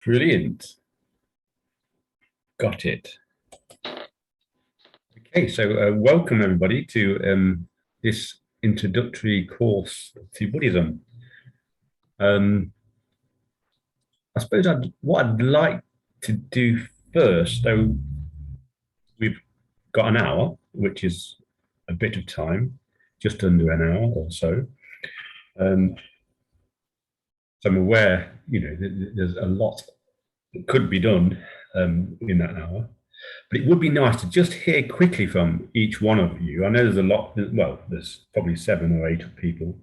Brilliant. Got it. Okay, so welcome everybody to this introductory course to Buddhism. I suppose what I'd like to do first, though we've got an hour, which is a bit of time, just under an hour or so. So I'm aware, there's a lot that could be done in that hour. But it would be nice to just hear quickly from each one of you. I know there's a lot, well, there's probably 7 or 8 people.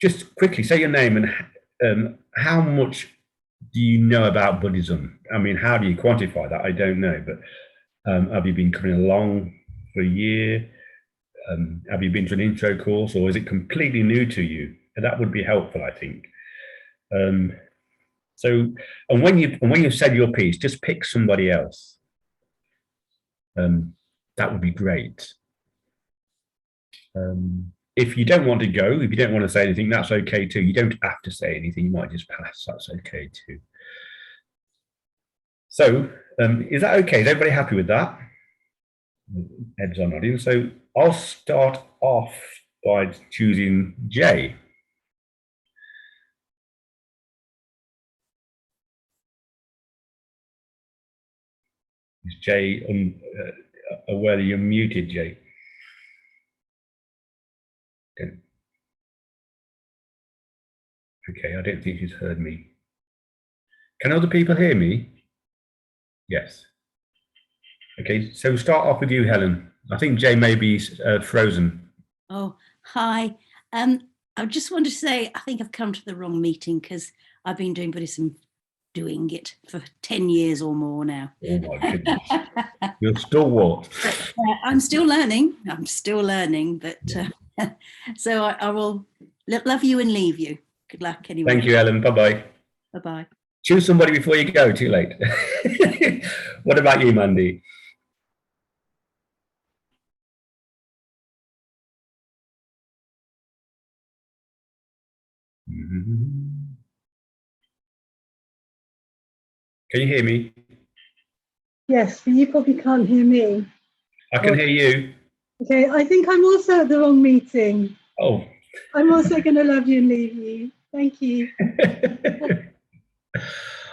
Just quickly say your name and how much do you know about Buddhism? I mean, how do you quantify that? I don't know, but have you been coming along for a year? Have you been to an intro course, or is it completely new to you? And that would be helpful, I think. So, and when you've said your piece, just pick somebody else. That would be great. If you don't want to go, if you don't want to say anything, that's okay too. You don't have to say anything. You might just pass. That's okay too. So, is that okay? Is everybody happy with that? Heads are nodding. So I'll start off by choosing Jay. Is Jay aware that you're muted, Jay? Okay, I don't think she's heard me. Can other people hear me? Yes. Okay, so start off with you, Helen. I think Jay may be frozen. Oh, hi. I just wanted to say, I think I've come to the wrong meeting because I've been doing Buddhism, doing it for 10 years or more now. Oh my goodness. You're still what? I'm still learning. But so I will love you and leave you. Good luck anyway. Thank you, Helen. Bye-bye. Bye-bye. Choose somebody before you go. Too late. What about you, Mandy? Can you hear me? Yes, but you probably can't hear me. I can hear you. Okay, I think I'm also at the wrong meeting. Oh. I'm also going to love you and leave you. Thank you.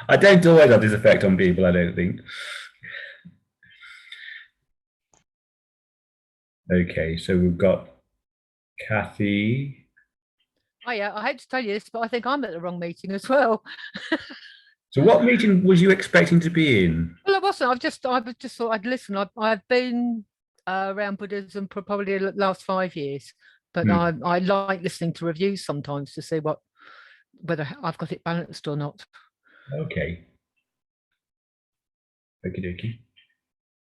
I don't always have this effect on people, I don't think. Okay, so we've got Kathy. Oh yeah, I hate to tell you this, but I think I'm at the wrong meeting as well. So what meeting was you expecting to be in? Well, I wasn't. I just thought I'd listen. I've been around Buddhism for probably the last 5 years, but I like listening to reviews sometimes to see whether I've got it balanced or not. Okay. Okie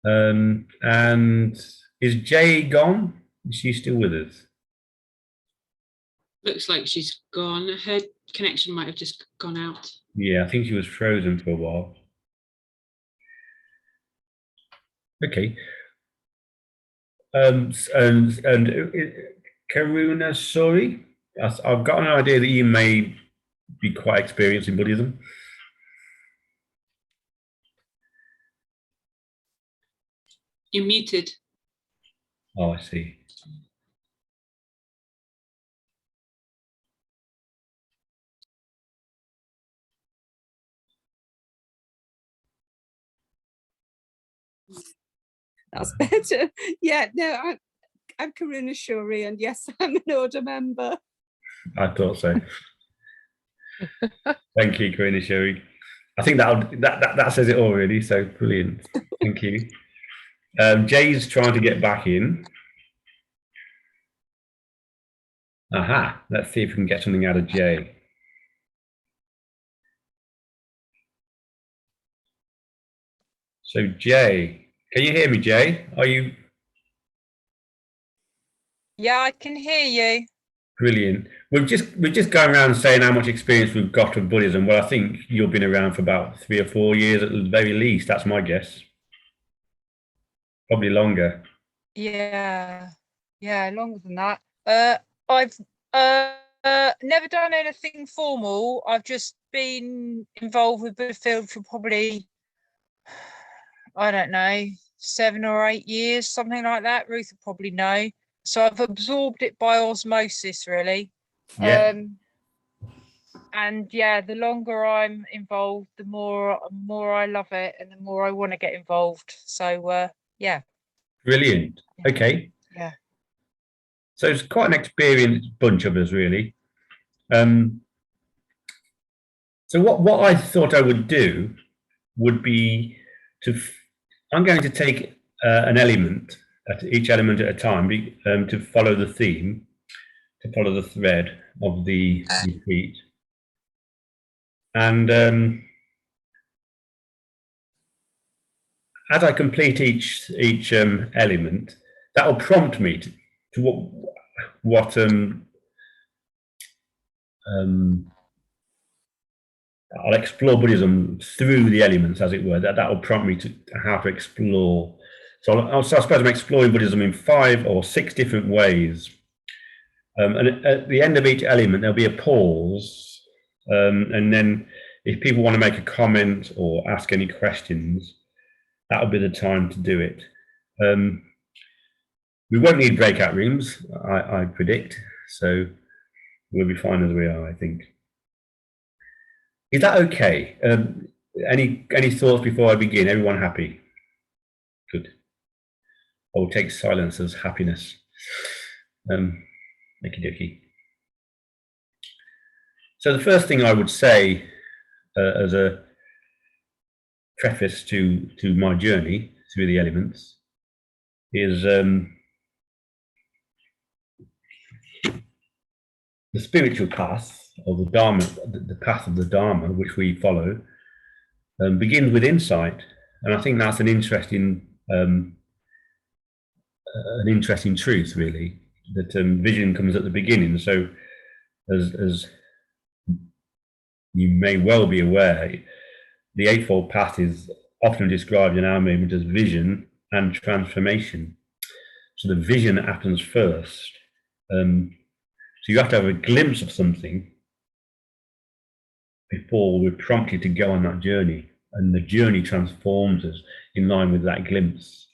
dokie. And is Jay gone? Is she still with us? Looks like she's gone. Her connection might have just gone out. Yeah, I think she was frozen for a while. Okay. And Karuna, sorry, I've got an idea that you may be quite experienced in Buddhism. You're muted. Oh, I see. That's better. Yeah, no, I'm Karuna Shuri, and yes, I'm an order member. I thought so. Thank you, Karuna Shuri. I think that says it all, really. So brilliant. Thank you. Jay's trying to get back in. Aha. Let's see if we can get something out of Jay. So Jay, can you hear me, Jay? Are you? Yeah, I can hear you. Brilliant. We're just going around saying how much experience we've got of Buddhism. Well, I think you've been around for about 3 or 4 years at the very least. That's my guess. Probably longer. Yeah, longer than that. I've Never done anything formal. I've just been involved with Buddhafield for probably, I don't know, 7 or 8 years, something like that. Ruth will probably know. So I've absorbed it by osmosis, really. Yeah. And yeah, the longer I'm involved, the more I love it, and the more I want to get involved. So yeah. Brilliant. Okay. Yeah. So it's quite an experienced bunch of us, really. So what I thought I would do would be I'm going to take an element, each element at a time, to follow the theme, to follow the thread of the retreat. And as I complete each element, that will prompt me to what I'll explore Buddhism through the elements, as it were. That will prompt me to how to explore. So I suppose I'm exploring Buddhism in 5 or 6 different ways. And at the end of each element, there'll be a pause. And then if people want to make a comment or ask any questions, that'll be the time to do it. We won't need breakout rooms, I predict. So we'll be fine as we are, I think. Is that okay? Any thoughts before I begin? Everyone happy? Good. I will take silence as happiness. Okie dokie. So the first thing I would say as a preface to my journey through the elements is the spiritual path, or the Dharma, the path of the Dharma, which we follow, begins with insight, and I think that's an interesting truth, really. That vision comes at the beginning. So, as you may well be aware, the Eightfold Path is often described in our movement as vision and transformation. So the vision happens first. So you have to have a glimpse of something before we're prompted to go on that journey, and the journey transforms us in line with that glimpse.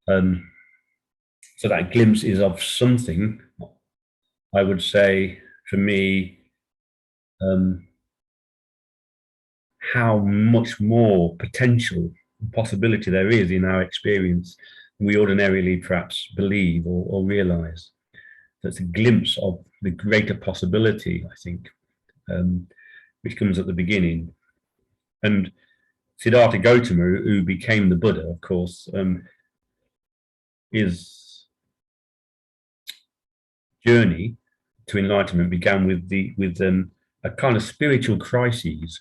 So that glimpse is of something, I would say, for me, how much more potential and possibility there is in our experience than we ordinarily perhaps believe or realize. That's a glimpse of the greater possibility, I think, which comes at the beginning. And Siddhartha Gautama, who became the Buddha, of course, his journey to enlightenment began with a kind of spiritual crises,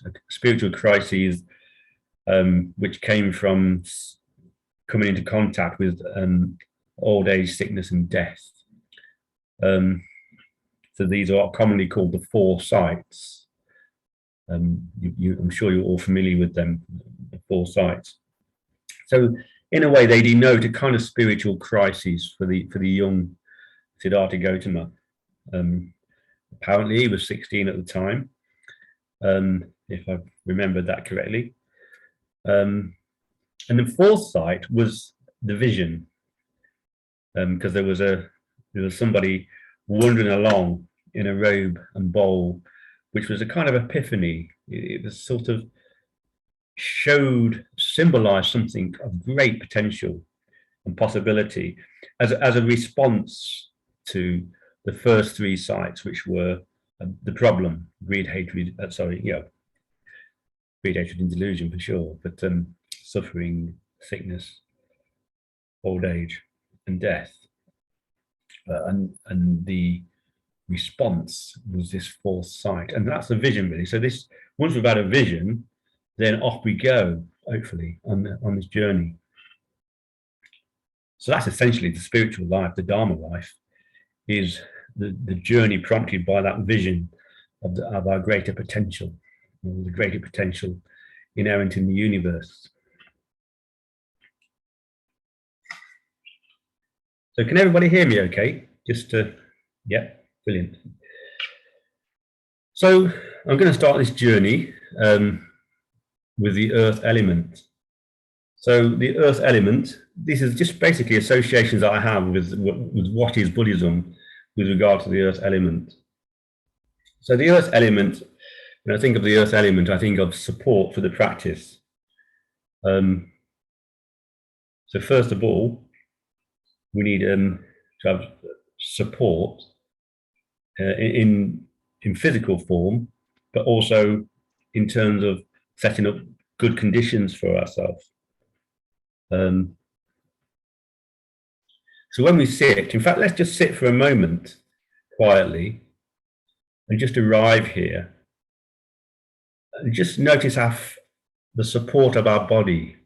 which came from coming into contact with old age, sickness, and death. So these are commonly called the 4 sights. I'm sure you're all familiar with them, the 4 sights. So in a way, they denote a kind of spiritual crisis for the young Siddhartha Gautama. Apparently, he was 16 at the time, if I've remembered that correctly. And the 4th sight was the vision, because there was somebody wandering along in a robe and bowl, which was a kind of epiphany. It was sort of symbolized something of great potential and possibility as a response to the first 3 sights, which were the problem, greed, hatred, greed, hatred, and delusion for sure, but suffering, sickness, old age, and death. And the response was this 4th sight, and that's the vision, really. So this, once we've had a vision, then off we go, hopefully, on this journey. So that's essentially the spiritual life, the Dharma life, is the journey prompted by that vision of our greater potential, the greater potential inherent in the universe. So can everybody hear me okay? Yeah, brilliant. So I'm going to start this journey with the earth element. So the earth element, this is just basically associations that I have with what is Buddhism with regard to the earth element. So the earth element, when I think of the earth element, I think of support for the practice. So first of all, we need to have support in physical form, but also in terms of setting up good conditions for ourselves. So when we sit, in fact, let's just sit for a moment quietly and just arrive here and just notice the support of our body,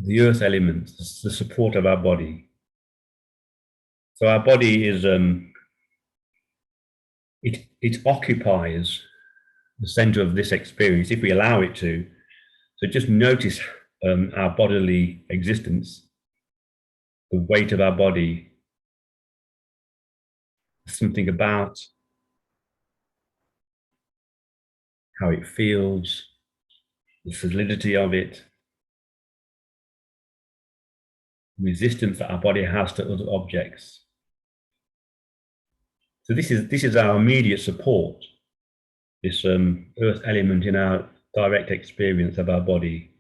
the earth element, the support of our body. So our body is, it occupies the center of this experience if we allow it to. So just notice our bodily existence, the weight of our body, something about how it feels, the solidity of it, resistance that our body has to other objects. So this is our immediate support, this earth element in our direct experience of our body.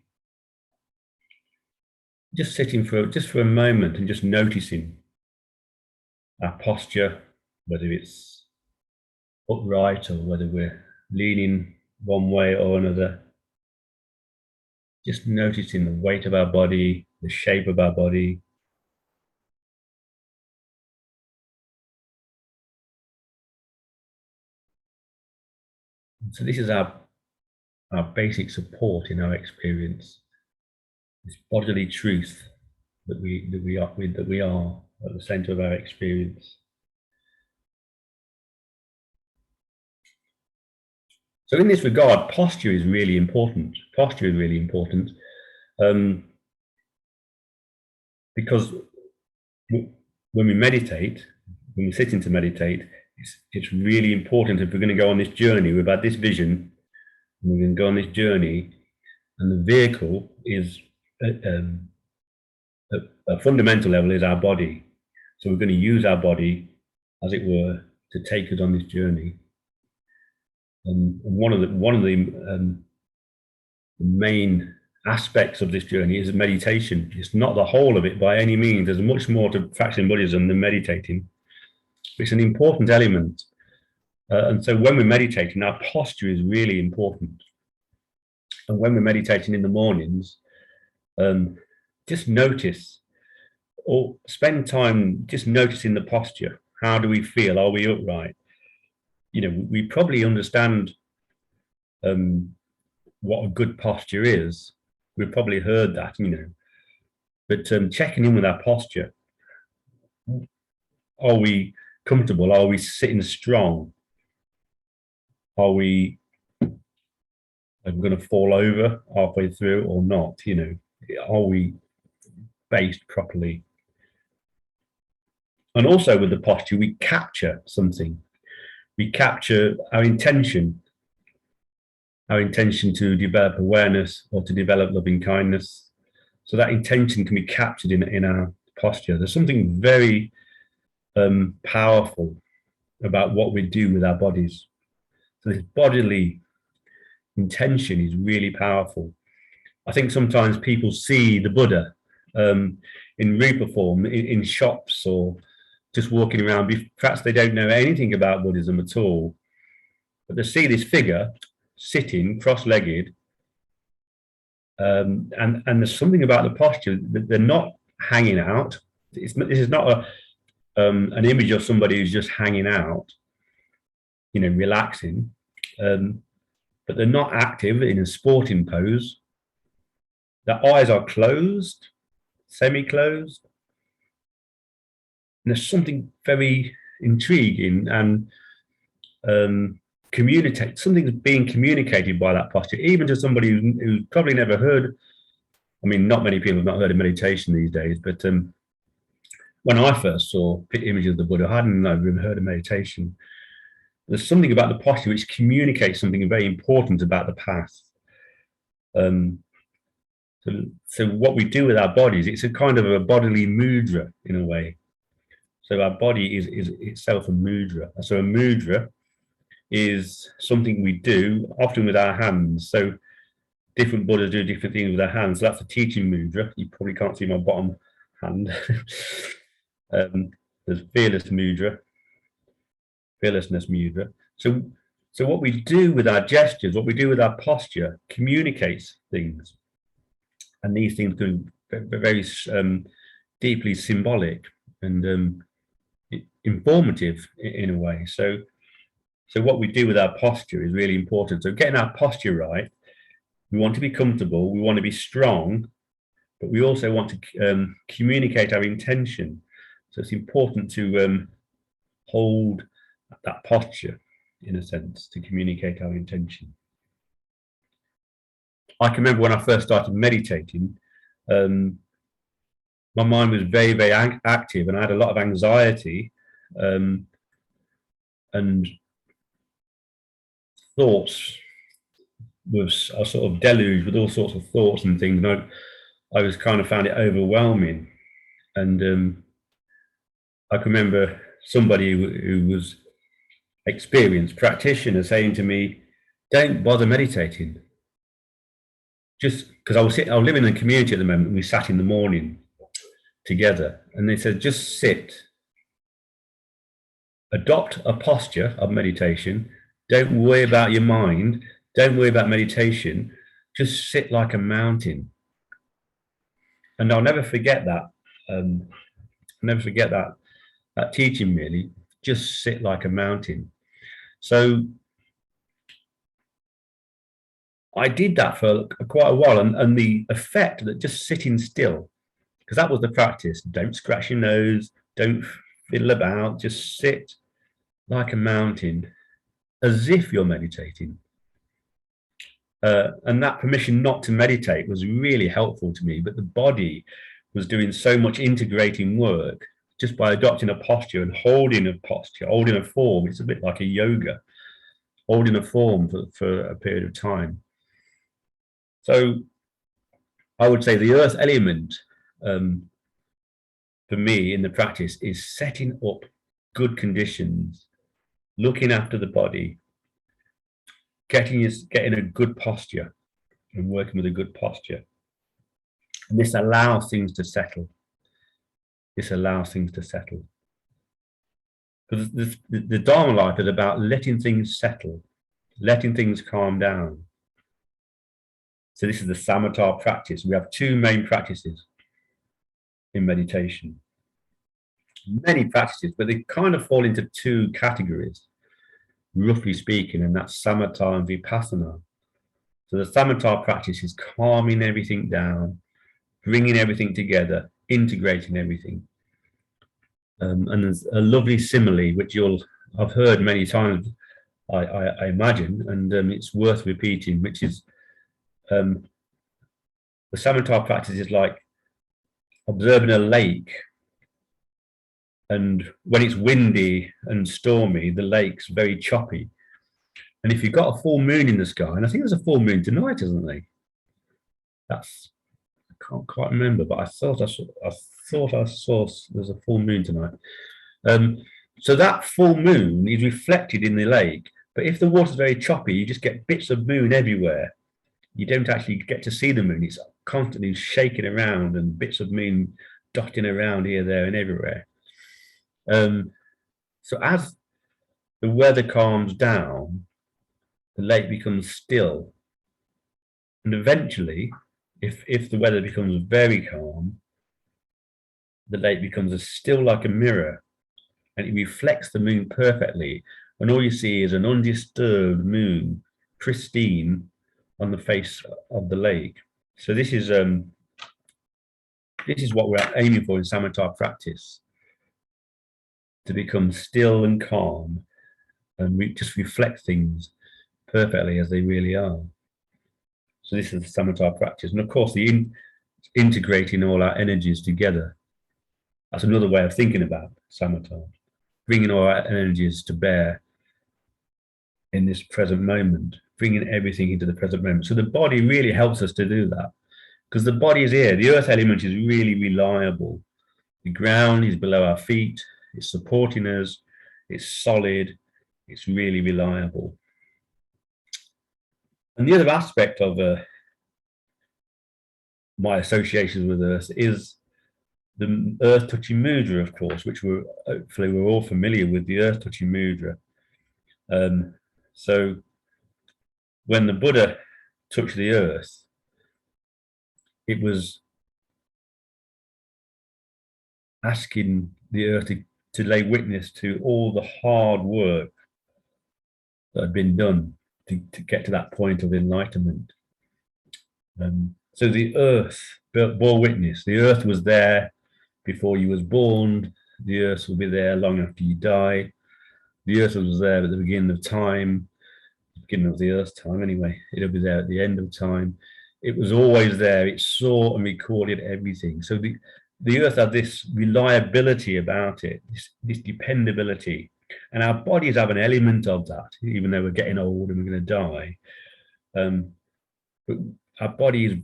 Just sitting for a moment and just noticing our posture, whether it's upright or whether we're leaning one way or another. Just noticing the weight of our body, the shape of our body. So this is our basic support in our experience. This bodily truth that we are at the center of our experience. So in this regard, posture is really important. Posture is really important because when we meditate, when we're sitting to meditate, it's really important if we're going to go on this journey. We've had this vision, and we're going to go on this journey, and the vehicle is a fundamental level is our body. So we're going to use our body, as it were, to take us on this journey. And one of the main aspects of this journey is meditation. It's not the whole of it by any means. There's much more to practicing Buddhism than meditating. It's an important element. And so when we're meditating, our posture is really important. And when we're meditating in the mornings, just notice or spend time just noticing the posture. How do we feel? Are we upright? You know, we probably understand what a good posture is. We've probably heard that, you know, but checking in with our posture. Are we comfortable? Are we sitting strong? Are we going to fall over halfway through or not? You know, are we based properly? And also with the posture, we capture something. We capture our intention to develop awareness or to develop loving kindness. So that intention can be captured in our posture. There's something very powerful about what we do with our bodies. So this bodily intention is really powerful. I think sometimes people see the Buddha in Rupa form in shops or just walking around. Perhaps they don't know anything about Buddhism at all, but they see this figure sitting cross-legged, and there's something about the posture that they're not hanging out. This is not an image of somebody who's just hanging out, you know, relaxing, but they're not active in a sporting pose. Their eyes are closed, semi-closed. And there's something very intriguing and something's being communicated by that posture, even to somebody who's probably never heard. I mean, not many people have not heard of meditation these days, but when I first saw images of the Buddha, I hadn't even heard of meditation. there's something about the posture which communicates something very important about the path. So what we do with our bodies, it's a kind of a bodily mudra in a way. So our body is itself a mudra. So a mudra is something we do often with our hands. So different Buddhas do different things with their hands. So that's a teaching mudra. You probably can't see my bottom hand. There's fearless mudra, fearlessness mudra. So what we do with our gestures, what we do with our posture communicates things. And these things can be very deeply symbolic and informative in a way. So what we do with our posture is really important. So getting our posture right, we want to be comfortable, we want to be strong, but we also want to communicate our intention. So it's important to hold that posture, in a sense, to communicate our intention. I can remember when I first started meditating, my mind was very, very active, and I had a lot of anxiety and thoughts. I was sort of deluged with all sorts of thoughts and things, and I was kind of found it overwhelming. And I can remember somebody who was experienced practitioner saying to me, "Don't bother meditating." Just because I was living in a community at the moment, and we sat in the morning together, and they said, just sit, adopt a posture of meditation, don't worry about your mind, don't worry about meditation, just sit like a mountain. And I'll never forget that. That teaching, really, just sit like a mountain. So I did that for quite a while, and the effect that just sitting still, because that was the practice. Don't scratch your nose, don't fiddle about, just sit like a mountain, as if you're meditating. And that permission not to meditate was really helpful to me, but the body was doing so much integrating work just by adopting a posture and holding a posture, holding a form. It's a bit like a yoga, holding a form for a period of time. So I would say the earth element for me in the practice is setting up good conditions, looking after the body, getting a good posture and working with a good posture. And this allows things to settle. Because the Dharma life is about letting things settle, letting things calm down. So this is the samatha practice. We have two main practices in meditation. Many practices, but they kind of fall into two categories, roughly speaking, and that's samatha and vipassana. So the samatha practice is calming everything down, bringing everything together, integrating everything. And there's a lovely simile, which I've heard many times, I imagine, and it's worth repeating, which is the samatha practice is like observing a lake, and when it's windy and stormy, the lake's very choppy. And if you've got a full moon in the sky, and I think there's a full moon tonight, isn't there? I can't quite remember, but I thought I saw there's a full moon tonight. So that full moon is reflected in the lake, but if the water's very choppy, you just get bits of moon everywhere. You don't actually get to see the moon. It's constantly shaking around and bits of moon dotting around here, there, and everywhere. So as the weather calms down, the lake becomes still. And eventually, if the weather becomes very calm, the lake becomes as still like a mirror, and it reflects the moon perfectly. And all you see is an undisturbed moon, pristine, on the face of the lake. So this is what we're aiming for in samatha practice, to become still and calm and just reflect things perfectly as they really are. So this is the samatha practice. And of course, the integrating all our energies together. That's another way of thinking about samatha, bringing all our energies to bear in this present moment, bringing everything into the present moment. So the body really helps us to do that, because the body is here. The earth element is really reliable. The ground is below our feet. It's supporting us. It's solid. It's really reliable. And the other aspect of my associations with earth is the earth touching mudra, of course, which hopefully we're all familiar with, the earth touching mudra. So when the Buddha touched the earth, it was asking the earth to lay witness to all the hard work that had been done to get to that point of enlightenment. So the earth bore witness. The earth was there before you was born. The earth will be there long after you die. The earth was there at the beginning of time, beginning of the earth's time anyway. It'll be there at the end of time. It was always there. It saw and recorded everything. So the earth had this reliability about it, this dependability. And our bodies have an element of that, even though we're getting old and we're going to die. But our body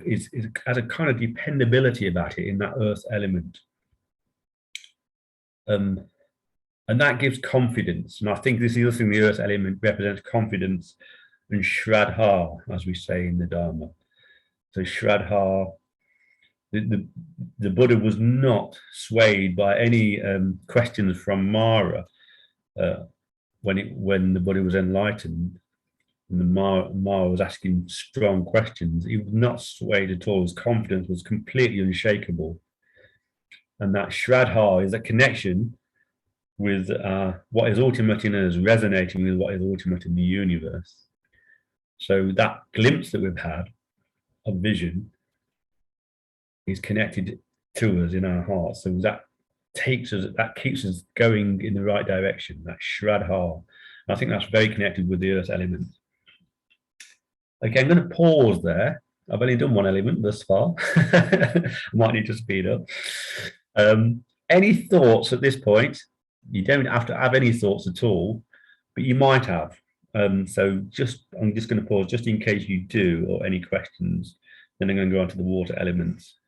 has a kind of dependability about it in that earth element. And that gives confidence. And I think this is the other thing, the earth element represents confidence and Shraddha, as we say in the Dharma. So Shraddha, the Buddha was not swayed by any questions from Mara when the Buddha was enlightened. And the Mara was asking strong questions. He was not swayed at all. His confidence was completely unshakable. And that Shraddha is a connection with what is ultimate in us, resonating with what is ultimate in the universe. So that glimpse that we've had of vision is connected to us in our hearts. So that keeps us going in the right direction, that Shraddha. I think that's very connected with the earth element. Okay, I'm going to pause there. I've only done one element thus far. I might need to speed up. Any thoughts at this point? You don't have to have any thoughts at all, but you might have. So I'm just going to pause just in case you do, or any questions. Then I'm going to go on to the water elements.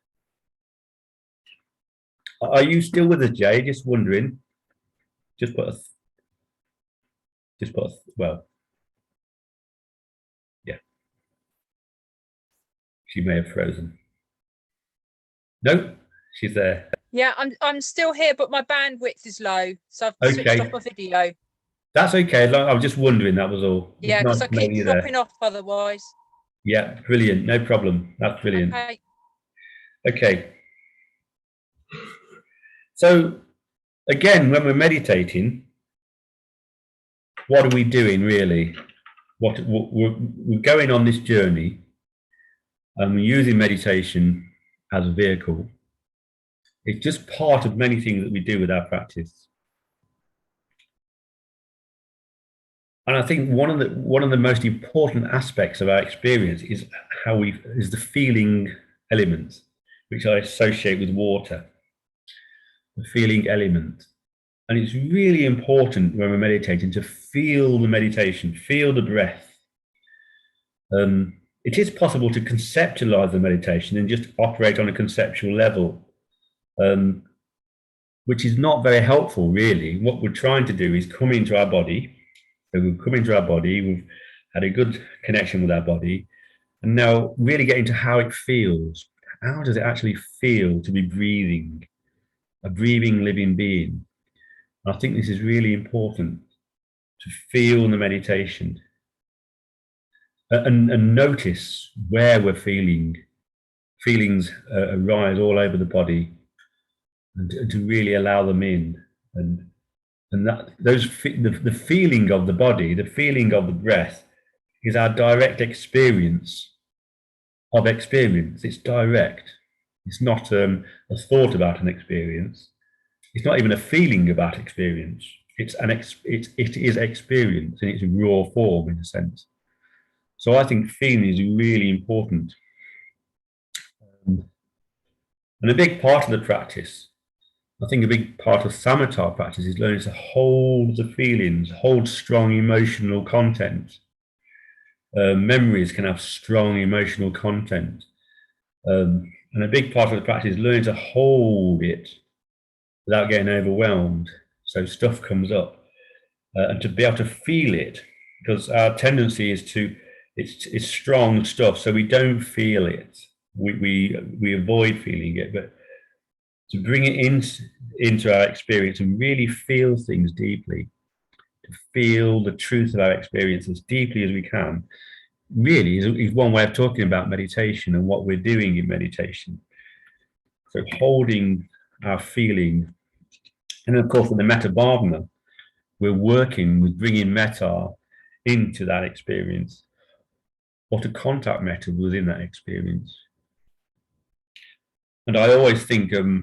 Are you still with us, Jay? Just wondering. Well, yeah. She may have frozen. No, she's there. Yeah, I'm still here, but my bandwidth is low, so I've switched off my video. That's okay. I was just wondering, that was all. Yeah, because I keep dropping off otherwise. Yeah, brilliant. No problem. That's brilliant. Okay. So again, when we're meditating, what are we doing really? We're going on this journey, and we're using meditation as a vehicle. It's just part of many things that we do with our practice. And I think one of the most important aspects of our experience is the feeling element, which I associate with water. The feeling element. And it's really important when we're meditating to feel the meditation, feel the breath. It is possible to conceptualize the meditation and just operate on a conceptual level, which is not very helpful, really. What we're trying to do is come into our body. So we've come into our body, we've had a good connection with our body, and now really get into how it feels. How does it actually feel to be breathing, a breathing living being? I think this is really important, to feel the meditation and notice where we're feeling. Feelings arise all over the body, and to really allow them in, and that the feeling of the body, the feeling of the breath, is our direct experience of experience. It's direct. It's not a thought about an experience. It's not even a feeling about experience. It is experience in its raw form, in a sense. So I think feeling is really important. And a big part of the practice, I think a big part of samatha practice is learning to hold the feelings, hold strong emotional content. Memories can have strong emotional content. And a big part of the practice is learning to hold it without getting overwhelmed. So stuff comes up and to be able to feel it, because our tendency is to, it's strong stuff, so we don't feel it. We avoid feeling it, but to bring it into our experience and really feel things deeply, to feel the truth of our experience as deeply as we can, really is one way of talking about meditation and what we're doing in meditation. So holding our feeling, and of course with the metta bhavana, we're working with bringing metta into that experience, or to contact metta within that experience. And I always think a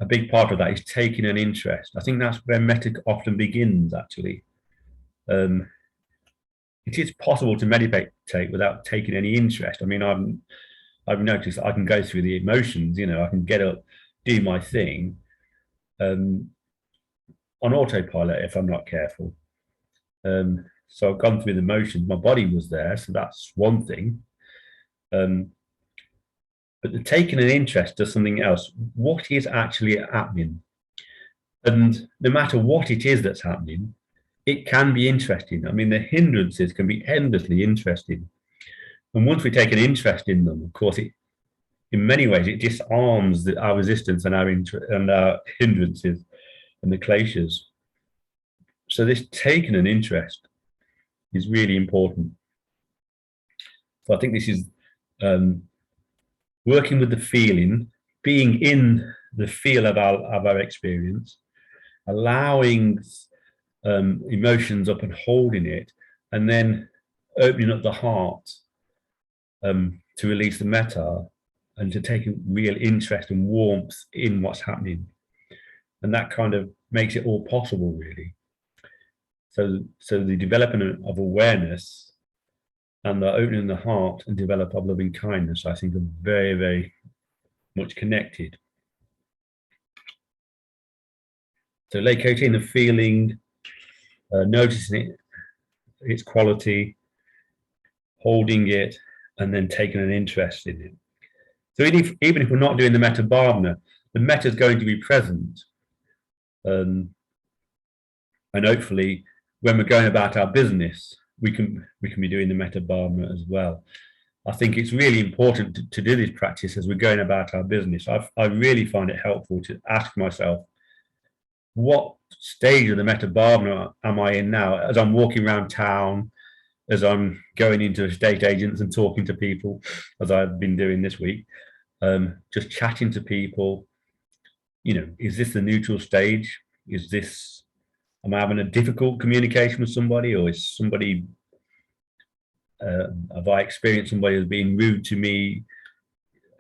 big part of that is taking an interest. I think that's where metta often begins, actually. It is possible to meditate without taking any interest. I mean, I've noticed that I can go through the emotions, you know, I can get up, do my thing on autopilot if I'm not careful. So I've gone through the motions, my body was there, so that's one thing. But the taking an interest does something else. What is actually happening? And no matter what it is that's happening, it can be interesting. I mean, the hindrances can be endlessly interesting. And once we take an interest in them, of course, in many ways, it disarms our resistance and our hindrances and the kleshas. So this taking an interest is really important. So I think this is working with the feeling, being in the feel of our experience, allowing emotions up and holding it, and then opening up the heart to release the metta and to take a real interest and warmth in what's happening. And that kind of makes it all possible, really. So the development of awareness and the opening the heart and develop of loving kindness, I think, are very, very much connected. So locating the feeling, noticing it, its quality, holding it, and then taking an interest in it. So even if we're not doing the metta bhavana, the metta is going to be present. And hopefully, when we're going about our business, we can be doing the metta bhavana as well. I think it's really important to do this practice as we're going about our business. I really find it helpful to ask myself, what stage of the metta bhavana am I in now? As I'm walking around town, as I'm going into estate agents and talking to people, as I've been doing this week, just chatting to people, you know, is this the neutral stage? Am I having a difficult communication with somebody, or is somebody, have I experienced somebody as being rude to me?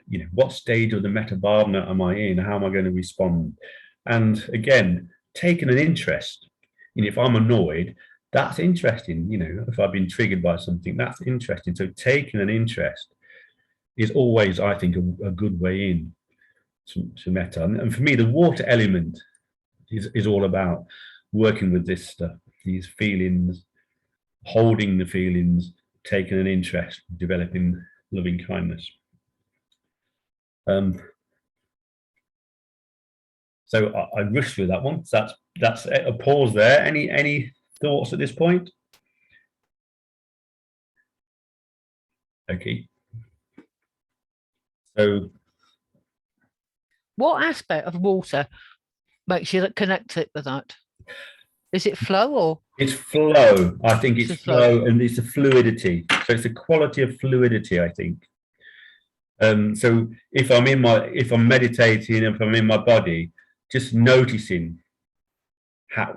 You know, what stage of the metta bhavana am I in? How am I going to respond? And again, taking an interest. You know, if I'm annoyed, that's interesting. You know, if I've been triggered by something, that's interesting. So taking an interest is always, I think, a good way in to metta. And for me, the water element is all about working with this stuff, these feelings, holding the feelings, taking an interest, developing loving kindness. So I rushed through that one. So that's a pause there. Any thoughts at this point? Okay. So What aspect of water makes you connect it with that? Is it flow or? it's flow. I think It's it's a flow. flow, and it's the fluidity. So it's the quality of fluidity, I think. So if I'm meditating, if I'm in my body, just noticing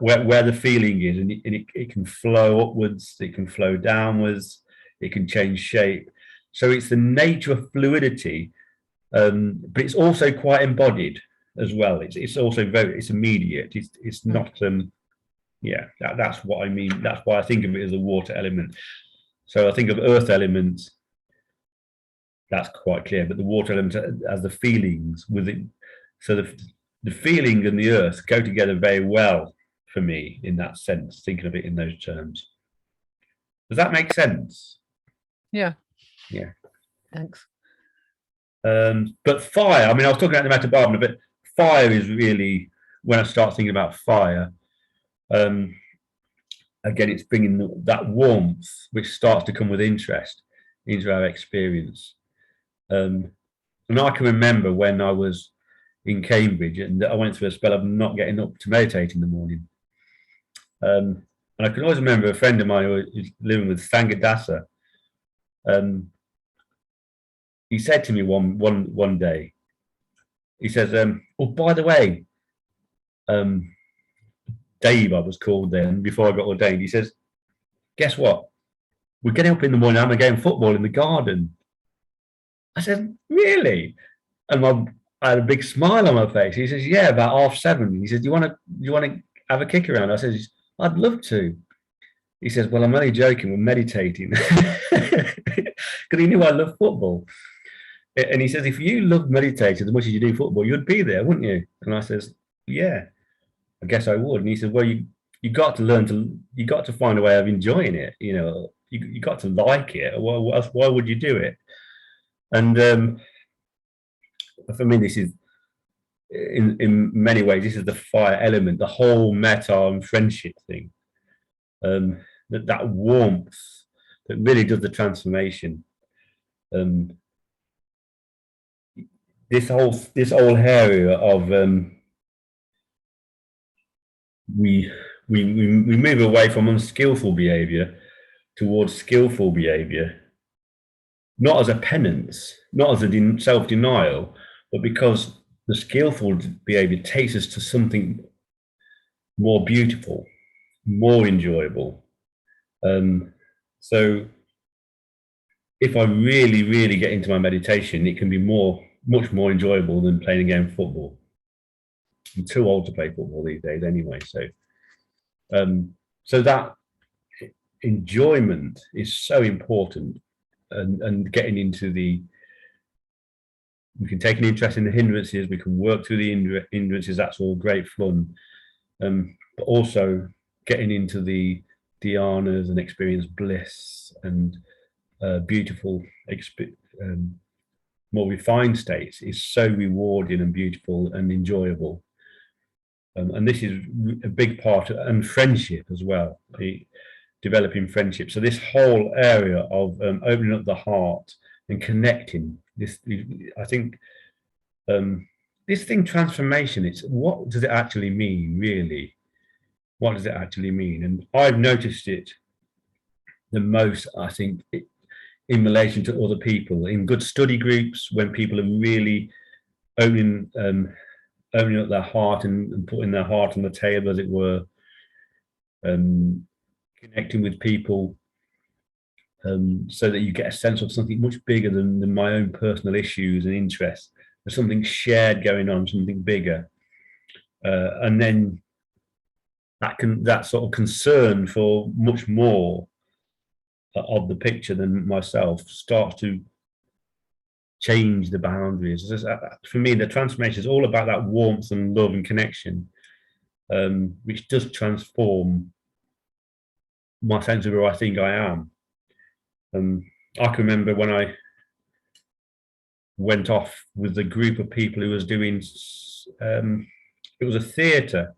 where the feeling is, and it can flow upwards, it can flow downwards, it can change shape. So it's the nature of fluidity, but it's also quite embodied as well. It's also it's immediate. It's not yeah, that's what I mean. That's why I think of it as a water element. So I think of earth elements, that's quite clear, but the water element as the feelings within. So the feeling and the earth go together very well for me in that sense, thinking of it in those terms. Does that make sense? Yeah. Yeah. Thanks. But fire, I mean, I was talking about the Metta, but fire is really, when I start thinking about fire, again, it's bringing that warmth, which starts to come with interest into our experience. And I can remember when I was in Cambridge and I went through a spell of not getting up to meditate in the morning. And I can always remember a friend of mine who was living with Sangadasa. He said to me one day, he says, oh, by the way, Dave, I was called then before I got ordained. He says, guess what? We're getting up in the morning, I'm going football in the garden. I said, really? And I had a big smile on my face. He says, yeah, about 7:30. He says, you want to have a kick around? I said, I'd love to. He says, well, I'm only joking, we're meditating. Because he knew I love football. And he says, if you love meditating as much as you do football, you'd be there, wouldn't you? And I says, yeah, I guess I would. And he said, well, you got to you got to find a way of enjoying it. You know, you got to like it. Why would you do it? And for me, this is, in many ways, this is the fire element, the whole metta and friendship thing. That warmth that really does the transformation. This whole area of we move away from unskillful behavior towards skillful behavior, not as a penance, not as a self-denial, but because the skillful behavior takes us to something more beautiful, more enjoyable. So if I really get into my meditation, it can be much more enjoyable than playing a game of football. I'm too old to play football these days anyway. So that enjoyment is so important, and getting into we can take an interest in the hindrances, we can work through the hindrances, that's all great fun. But also getting into the dhyanas and experience bliss and beautiful, more refined states is so rewarding and beautiful and enjoyable. And this is a big part, and friendship as well, developing friendship. So this whole area of opening up the heart and connecting, I think this thing, transformation, it's what does it actually mean, really? What does it actually mean? And I've noticed it the most, I think, in relation to other people, in good study groups, when people are really opening up their heart and putting their heart on the table, as it were, connecting with people, so that you get a sense of something much bigger than my own personal issues and interests. There's something shared going on, something bigger, and then that sort of concern for much more of the picture than myself starts to change the boundaries. For me, the transformation is all about that warmth and love and connection, which does transform my sense of who I think I am. I can remember when I went off with a group of people who was doing, it was a theatre.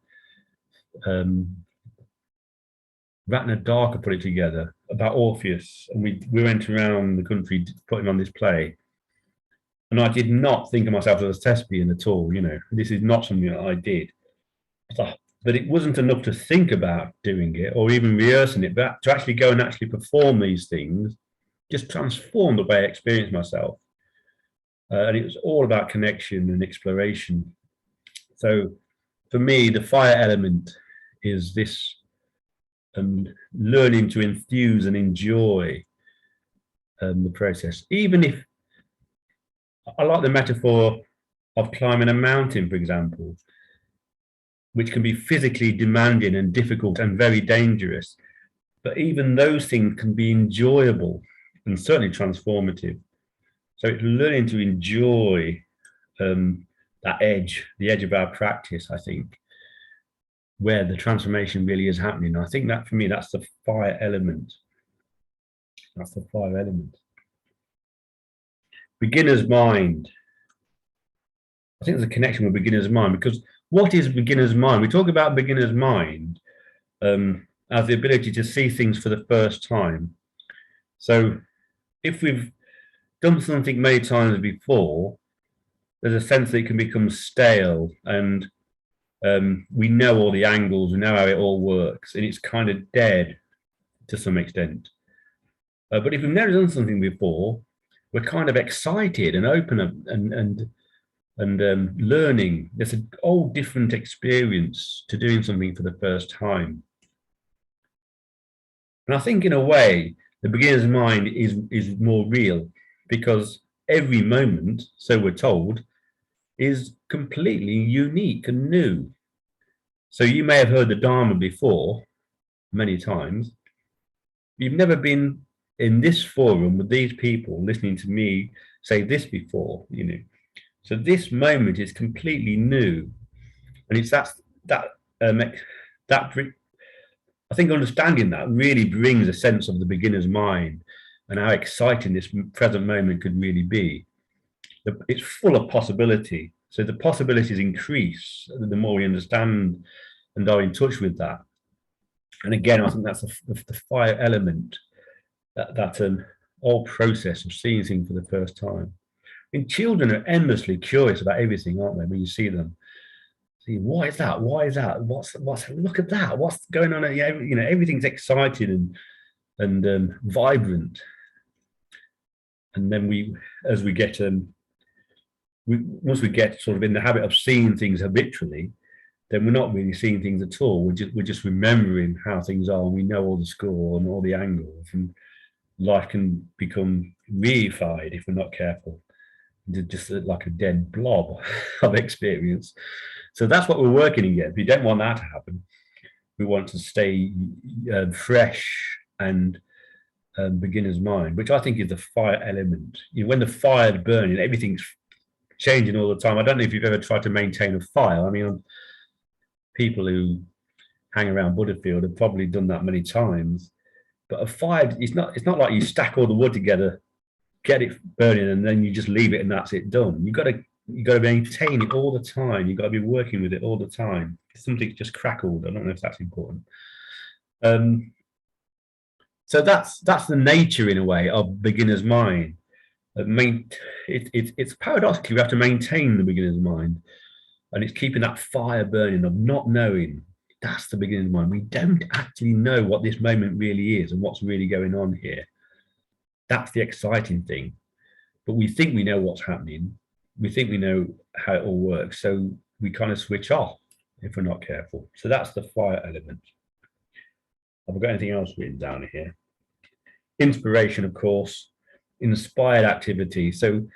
Ratna Darker put it together about Orpheus, and we went around the country putting on this play. And I did not think of myself as a thespian at all. You know, this is not something that I did. But it wasn't enough to think about doing it or even rehearsing it, but to actually go and actually perform these things just transformed the way I experienced myself. And it was all about connection and exploration. So for me, the fire element is this learning to enthuse and enjoy the process. Even if, I like the metaphor of climbing a mountain, for example, which can be physically demanding and difficult and very dangerous. But even those things can be enjoyable and certainly transformative. So it's learning to enjoy the that edge, the edge of our practice, I think, where the transformation really is happening. I think that for me, that's the fire element. That's the fire element. Beginner's mind. I think there's a connection with beginner's mind, because what is beginner's mind? We talk about beginner's mind as the ability to see things for the first time. So if we've done something many times before, there's a sense that it can become stale, and we know all the angles, we know how it all works, and it's kind of dead to some extent. But if we've never done something before, we're kind of excited and open and learning. There's a whole different experience to doing something for the first time. And I think in a way, the beginner's mind is more real, because every moment, so we're told, is completely unique and new. So you may have heard the Dharma before, many times. You've never been in this forum with these people listening to me say this before, you know. So this moment is completely new, and it's that I think understanding that really brings a sense of the beginner's mind and how exciting this present moment could really be. It's full of possibility. So the possibilities increase the more we understand and are in touch with that. And again, I think that's the fire element, that whole process of seeing things for the first time. I mean, children are endlessly curious about everything, aren't they? When you see them, see, why is that? Why is that? What's? Look at that! What's going on? You know, everything's exciting and vibrant. And then as we get once we get sort of in the habit of seeing things habitually, then we're not really seeing things at all. We're just remembering how things are, and we know all the score and all the angles, and life can become reified if we're not careful, just like a dead blob of experience. So that's what we're working against. We don't want that to happen. We want to stay fresh and beginner's mind, which I think is the fire element. You know, when the fire's burning, everything's changing all the time. I don't know if you've ever tried to maintain a fire. I mean, people who hang around Buddhafield have probably done that many times. But a fire, it's not like you stack all the wood together, get it burning, and then you just leave it and that's it done. You've got to maintain it all the time. You've got to be working with it all the time. If something's just crackled, I don't know if that's important. So that's the nature, in a way, of beginner's mind. It's paradoxically, we have to maintain the beginner's mind, and it's keeping that fire burning of not knowing. That's the beginner's mind. We don't actually know what this moment really is and what's really going on here. That's the exciting thing. But we think we know what's happening. We think we know how it all works. So we kind of switch off if we're not careful. So that's the fire element. Have I got anything else written down here? Inspiration, of course, inspired activity. So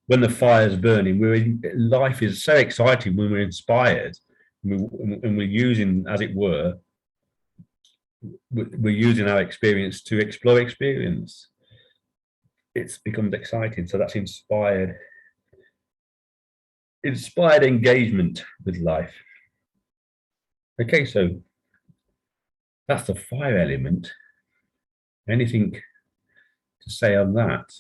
when the fire is burning, life is so exciting when we're inspired, and we're using, as it were, we're using our experience to explore experience. It becomes exciting. So that's inspired engagement with life. Okay, so that's the fire element. Anything to say on that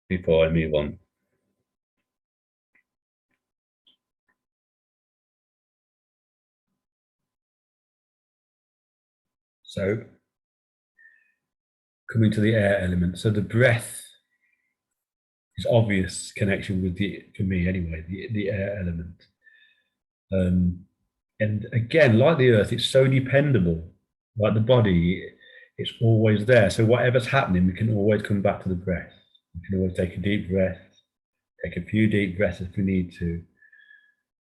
before I move on? So coming to the air element. So the breath is obvious connection with for me anyway, the air element. And again, like the earth, it's so dependable. Like the body, it's always there. So whatever's happening, we can always come back to the breath. We can always take a deep breath, take a few deep breaths if we need to.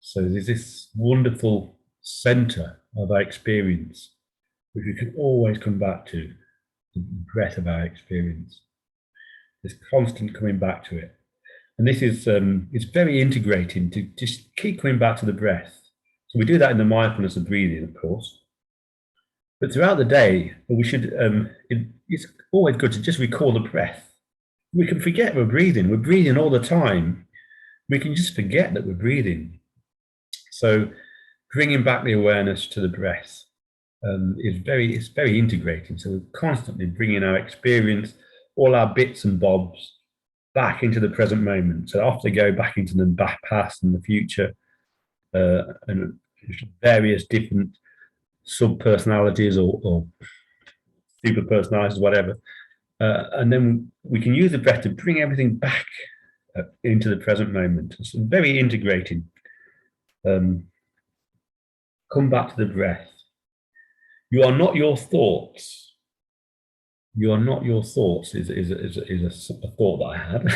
So there's this wonderful center of our experience, which we can always come back to, the breath of our experience. There's constant coming back to it. And this is, it's very integrating to just keep coming back to the breath. So we do that in the mindfulness of breathing, of course. But throughout the day, we should, it's always good to just recall the breath. We can forget we're breathing all the time. we can just forget that we're breathing. So bringing back the awareness to the breath is very integrating. So we're constantly bringing our experience, all our bits and bobs, back into the present moment. So off they go back into the back past and the future, and various different sub-personalities or super personalities, whatever. And then we can use the breath to bring everything back into the present moment. It's very integrating. Come back to the breath. You are not your thoughts. You are not your thoughts is a thought that I had.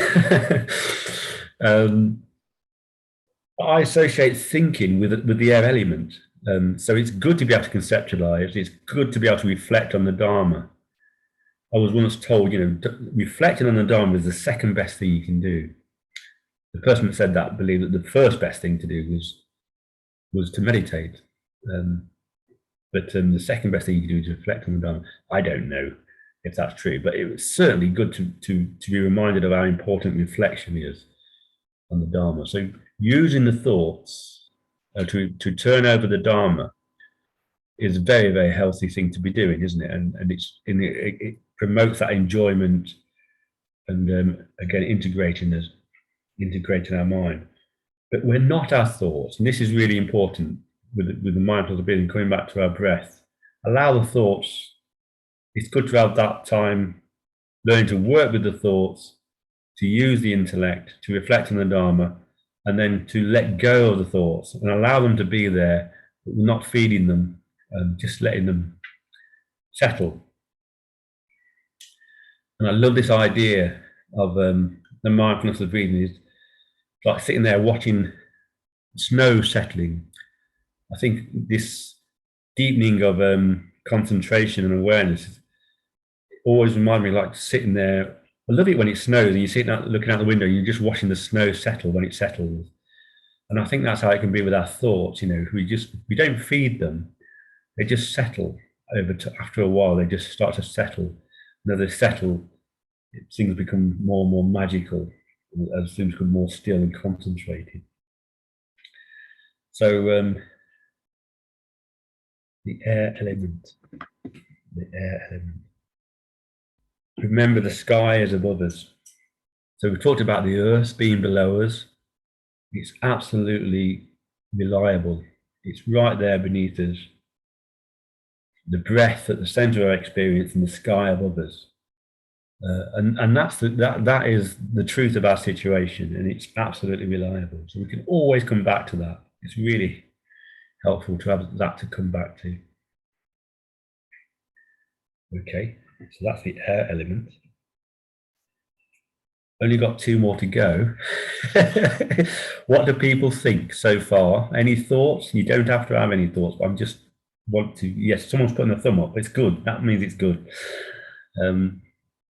I associate thinking with the air element. So it's good to be able to conceptualize. It's good to be able to reflect on the Dharma. I was once told, reflecting on the Dharma is the second best thing you can do. The person that said that believed that the first best thing to do was to meditate. But the second best thing you can do is reflect on the Dharma. I don't know if that's true, but it was certainly good to be reminded of how important reflection is on the Dharma. So using the thoughts to turn over the Dharma is a very, very healthy thing to be doing, isn't it? And it promotes that enjoyment and again integrating our mind. But we're not our thoughts, and this is really important with the mindfulness of breathing, coming back to our breath. Allow the thoughts. It's good to have that time learning to work with the thoughts, to use the intellect, to reflect on the Dharma, and then to let go of the thoughts and allow them to be there, but we're not feeding them, just letting them settle. And I love this idea of the mindfulness of breathing is like sitting there watching snow settling. I think this deepening of concentration and awareness always reminds me like sitting there. I love it when it snows and you're sitting out looking out the window and you're just watching the snow settle when it settles. And I think that's how it can be with our thoughts. We don't feed them; they just settle after a while. They just start to settle. And as they settle, things become more and more magical as things become more still and concentrated. So the air element. Remember, the sky is above us. So we talked about the earth being below us. It's absolutely reliable. It's right there beneath us. The breath at the center of our experience and the sky above us. And that is the truth of our situation, and it's absolutely reliable. So we can always come back to that. It's really helpful to have that to come back to. Okay, so that's the air element. Only got 2 more to go. What do people think so far? Any thoughts? You don't have to have any thoughts, but yes, someone's putting a thumb up. It's good. That means it's good.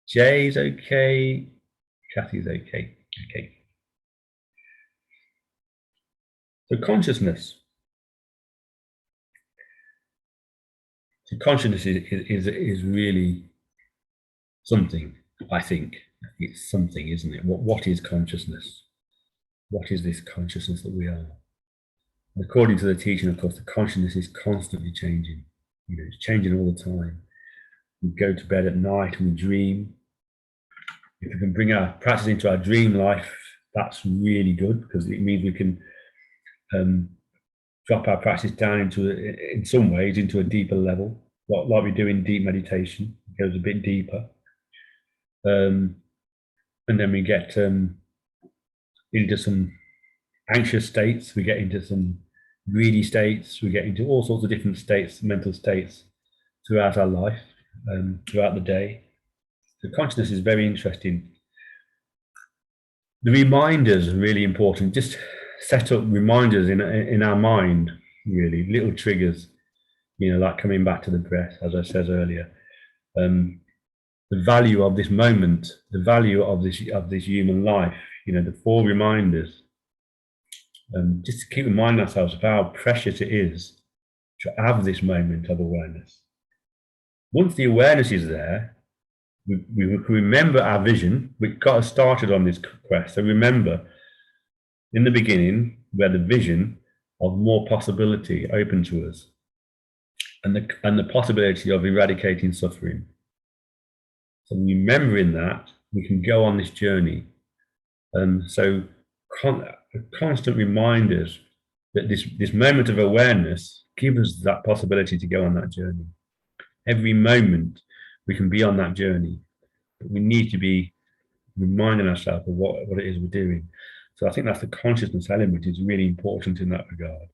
Jay's okay. Kathy's okay. Okay. So consciousness. So consciousness is really something, I think. It's something, isn't it? What is consciousness? What is this consciousness that we are? And according to the teaching, of course, the consciousness is constantly changing. It's changing all the time. We go to bed at night and we dream. If we can bring our practice into our dream life, that's really good, because it means we can drop our practice down in some ways, into a deeper level, like we do in deep meditation. It goes a bit deeper. And then we get into some anxious states, we get into some greedy states, we get into all sorts of different states, mental states throughout our life, throughout the day. So consciousness is very interesting. The reminders are really important. Just set up reminders in our mind, really, little triggers, like coming back to the breath, as I said earlier. The value of this moment, the value of this human life, the 4 reminders. Just to keep reminding ourselves of how precious it is to have this moment of awareness. Once the awareness is there, we remember our vision. We got us started on this quest. So remember, in the beginning, we had a vision of more possibility open to us, and the possibility of eradicating suffering. So remembering that, we can go on this journey. So constant reminders that this moment of awareness gives us that possibility to go on that journey. Every moment we can be on that journey, but we need to be reminding ourselves of what it is we're doing. So I think that's the consciousness element is really important in that regard.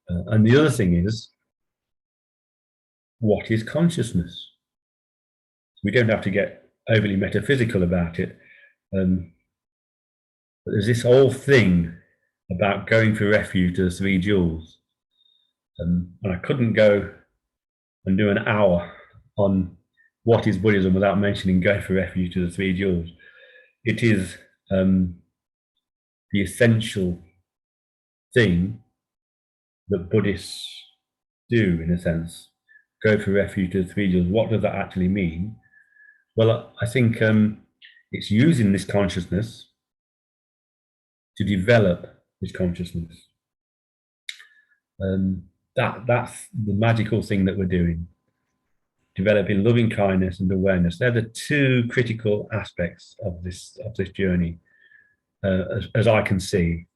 And the other thing is, what is consciousness? We don't have to get overly metaphysical about it. But there's this whole thing about going for refuge to the three jewels. And I couldn't go and do an hour on what is Buddhism without mentioning going for refuge to the three jewels. It is the essential thing that Buddhists do, in a sense. Go for refuge to the three jewels. What does that actually mean? Well, I think it's using this consciousness to develop this consciousness. That's the magical thing that we're doing. Developing loving kindness and awareness. They're the two critical aspects of this journey, as I can see.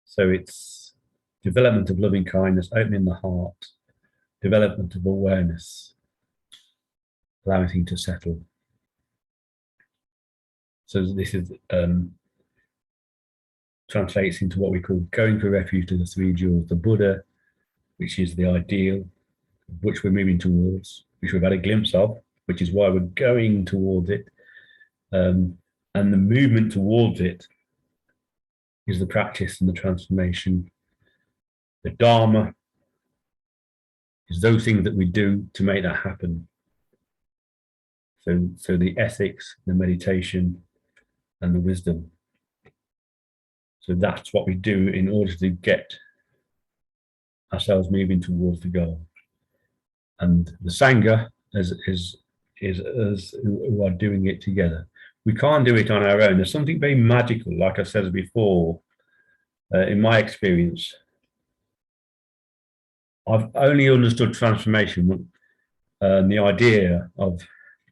So it's development of loving kindness, opening the heart, development of awareness, allowing things to settle. So this is translates into what we call going for refuge to the three jewels, the Buddha, which is the ideal, which we're moving towards, which we've had a glimpse of, which is why we're going towards it. And the movement towards it is the practice and the transformation. The Dharma is those things that we do to make that happen. So the ethics, the meditation, and the wisdom. So that's what we do in order to get ourselves moving towards the goal. And the Sangha is us who are doing it together. We can't do it on our own. There's something very magical, like I said before, in my experience. I've only understood transformation, the idea of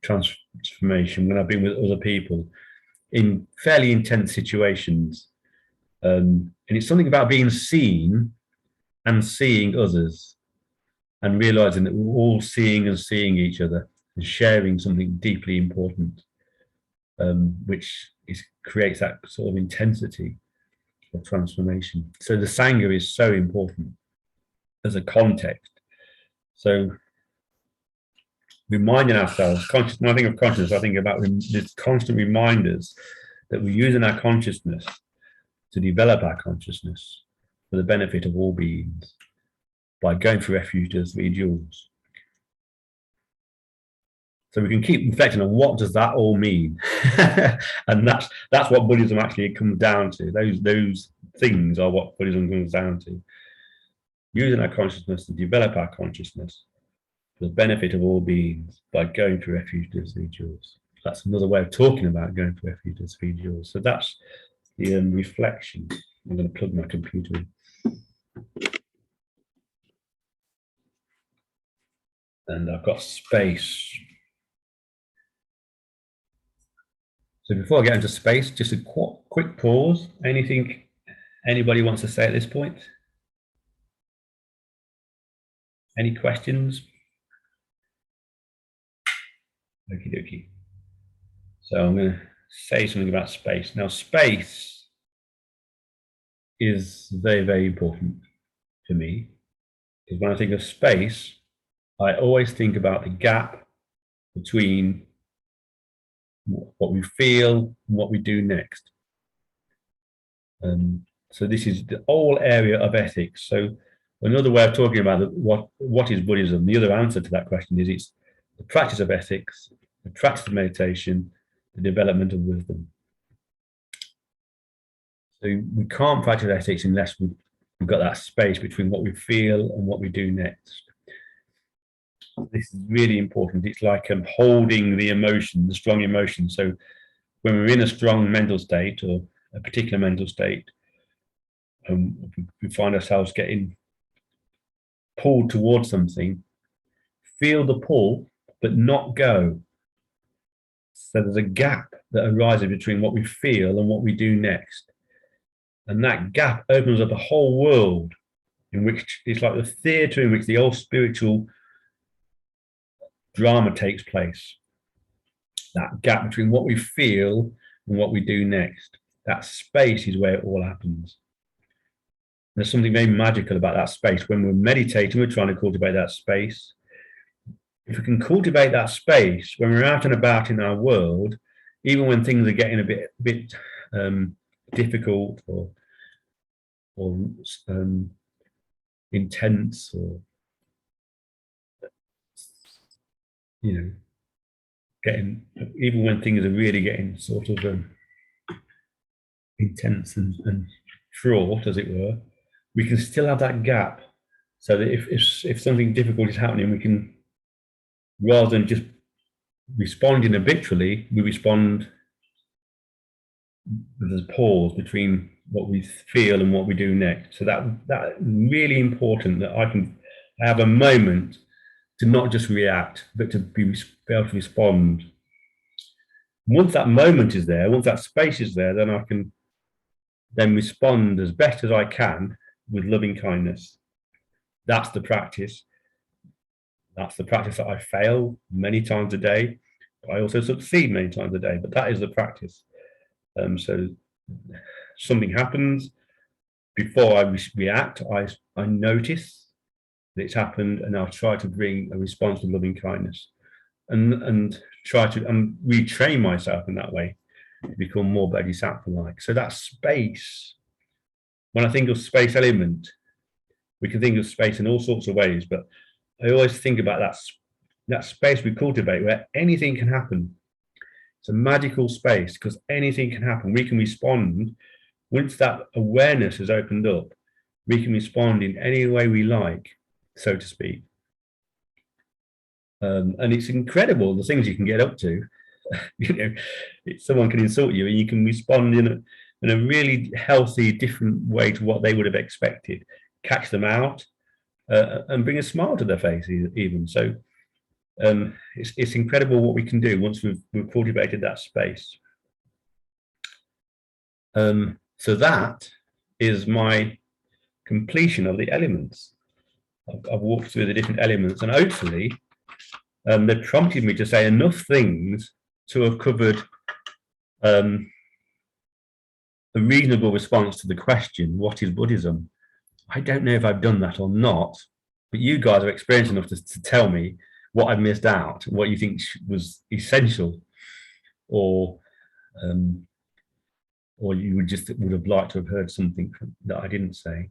transformation, when I've been with other people in fairly intense situations. And it's something about being seen and seeing others and realizing that we're all seeing and seeing each other and sharing something deeply important, which creates that sort of intensity of transformation. So the Sangha is so important as a context. So reminding ourselves, when I think of consciousness, I think about these constant reminders that we're using our consciousness to develop our consciousness for the benefit of all beings by going for refuge to the three jewels. So we can keep reflecting on what does that all mean. And that's what Buddhism actually comes down to. Those things are what Buddhism comes down to. Using our consciousness to develop our consciousness for the benefit of all beings by going for refuge to the three jewels. That's another way of talking about going for refuge to the three jewels. So that's the reflection. I'm going to plug my computer in. And I've got space. So before I get into space, just a quick pause. Anything anybody wants to say at this point? Any questions? Okie dokie. So I'm going to say something about space. Now, space is very, very important to me, because when I think of space, I always think about the gap between what we feel and what we do next. So this is the whole area of ethics. So another way of talking about what is Buddhism, the other answer to that question is it's the practice of ethics, the practice of meditation, the development of wisdom. So we can't practice ethics unless we've got that space between what we feel and what we do next. This is really important. It's like holding the emotion, the strong emotion. So when we're in a strong mental state or a particular mental state, we find ourselves getting pulled towards something, feel the pull, but not go. So there's a gap that arises between what we feel and what we do next. And that gap opens up a whole world in which it's like the theatre in which the old spiritual drama takes place. That gap between what we feel and what we do next. That space is where it all happens. There's something very magical about that space. When we're meditating, we're trying to cultivate that space. If we can cultivate that space when we're out and about in our world, even when things are getting a bit difficult or intense, or even when things are really getting sort of intense and fraught, as it were, we can still have that gap, so that if something difficult is happening, we can, rather than just responding habitually, we respond with a pause between what we feel and what we do next. So that really important, that I have a moment to not just react, but to be able to respond. Once that moment is there, once that space is there, then I can then respond as best as I can with loving kindness. That's the practice. That's the practice that I fail many times a day. I also succeed many times a day, but that is the practice. So something happens, before I react, I notice that it's happened, and I'll try to bring a response with loving kindness, and try to retrain myself in that way to become more bodhisattva-like. So that space, when I think of space element, we can think of space in all sorts of ways, but I always think about that space we cultivate where anything can happen. It's a magical space because anything can happen. We can respond. Once that awareness has opened up, we can respond in any way we like, so to speak. And it's incredible the things you can get up to. Someone can insult you and you can respond in a really healthy, different way to what they would have expected. Catch them out and bring a smile to their face even. So it's incredible what we can do once we've cultivated that space. So that is my completion of the elements. I've walked through the different elements, and hopefully they prompted me to say enough things to have covered a reasonable response to the question, what is Buddhism? I don't know if I've done that or not, but you guys are experienced enough to tell me what I've missed out, what you think was essential, or you would have liked to have heard something that I didn't say.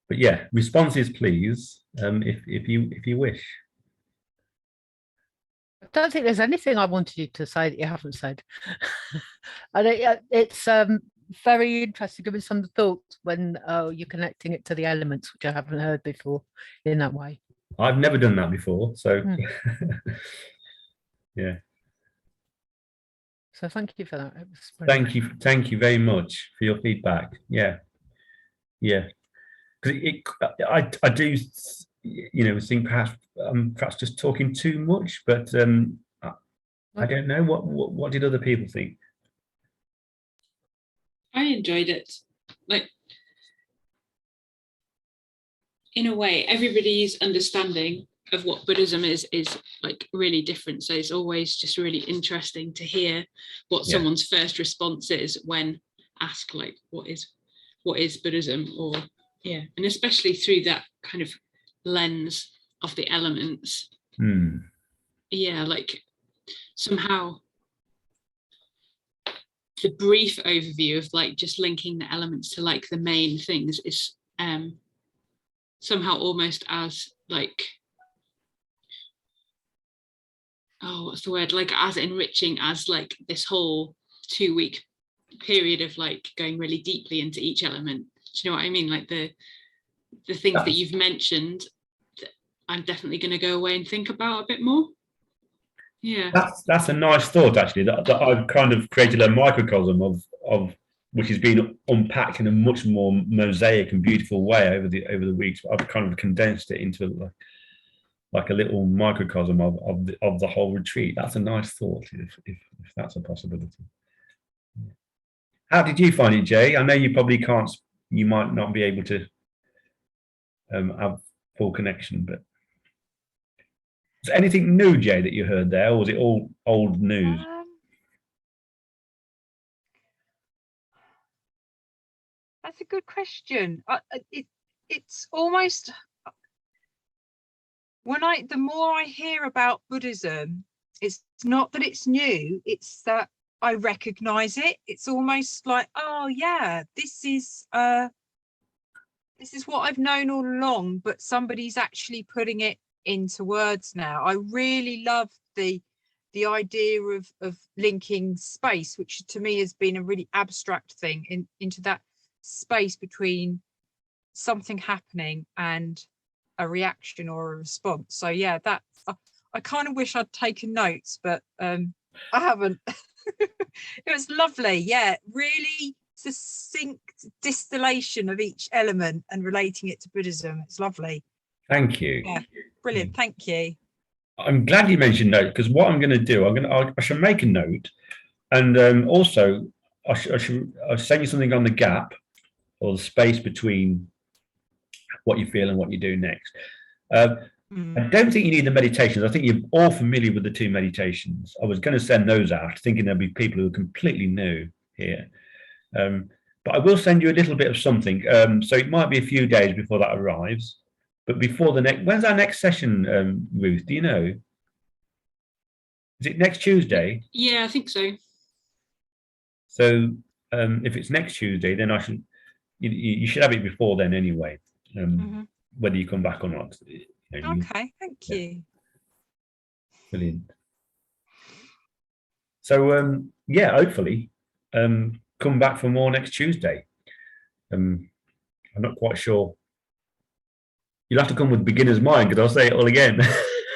But yeah, responses please, if you wish. I don't think there's anything I wanted you to say that you haven't said. And it's very interesting, giving some thoughts when you're connecting it to the elements, which I haven't heard before in that way. I've never done that before, so yeah. So thank you for that. It was Thank you very much for your feedback. Yeah. Because I do, think perhaps just talking too much, but I don't know. What did other people think? I enjoyed it. Like, in a way, everybody's understanding of what Buddhism is like really different. So it's always just really interesting to hear what someone's first response is when asked, like, what is Buddhism? Or and especially through that kind of lens of the elements. Like somehow the brief overview of like just linking the elements to like the main things is somehow almost as like, what's the word, like as enriching as like this whole 2-week period of like going really deeply into each element. Do you know what I mean? Like the things that you've mentioned, I'm definitely going to go away and think about a bit more. Yeah. That's a nice thought, actually, that I've kind of created a microcosm of which has been unpacked in a much more mosaic and beautiful way over the weeks. I've kind of condensed it into like a little microcosm of the whole retreat. That's a nice thought, if that's a possibility. How did you find it, Jay? I know you probably can't, you might not be able to have full connection, but is there anything new, Jay, that you heard there, or was it all old news? That's a good question. It's almost the more I hear about Buddhism, it's not that it's new, it's that I recognize it. It's almost like, oh yeah, this is what I've known all along, but somebody's actually putting it into words now. I really love the idea of linking space, which to me has been a really abstract thing, into that space between something happening and a reaction or a response. So yeah, I kind of wish I'd taken notes, but I haven't. It was lovely. Yeah, really succinct distillation of each element and relating it to Buddhism. It's lovely. Thank you. Yeah, brilliant. Thank you. I'm glad you mentioned note, because what I'm going to do, I shall make a note, and also I'll send you something on the gap or the space between what you feel and what you do next. I don't think you need the meditations. I think you're all familiar with the 2 meditations. I was going to send those out, thinking there'll be people who are completely new here. But I will send you a little bit of something. So it might be a few days before that arrives. But before the next, when's our next session, Ruth? Do you know? Is it next Tuesday? Yeah, I think so. So if it's next Tuesday, then you should have it before then anyway, whether you come back or not. Okay, thank you. Brilliant. So yeah, hopefully come back for more next Tuesday. I'm not quite sure. You'll have to come with beginner's mind, because I'll say it all again.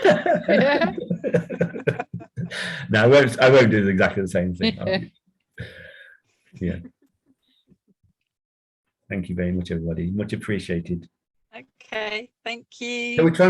Yeah. No, I won't do exactly the same thing. Yeah. Thank you very much, everybody. Much appreciated. Okay, thank you. Shall we try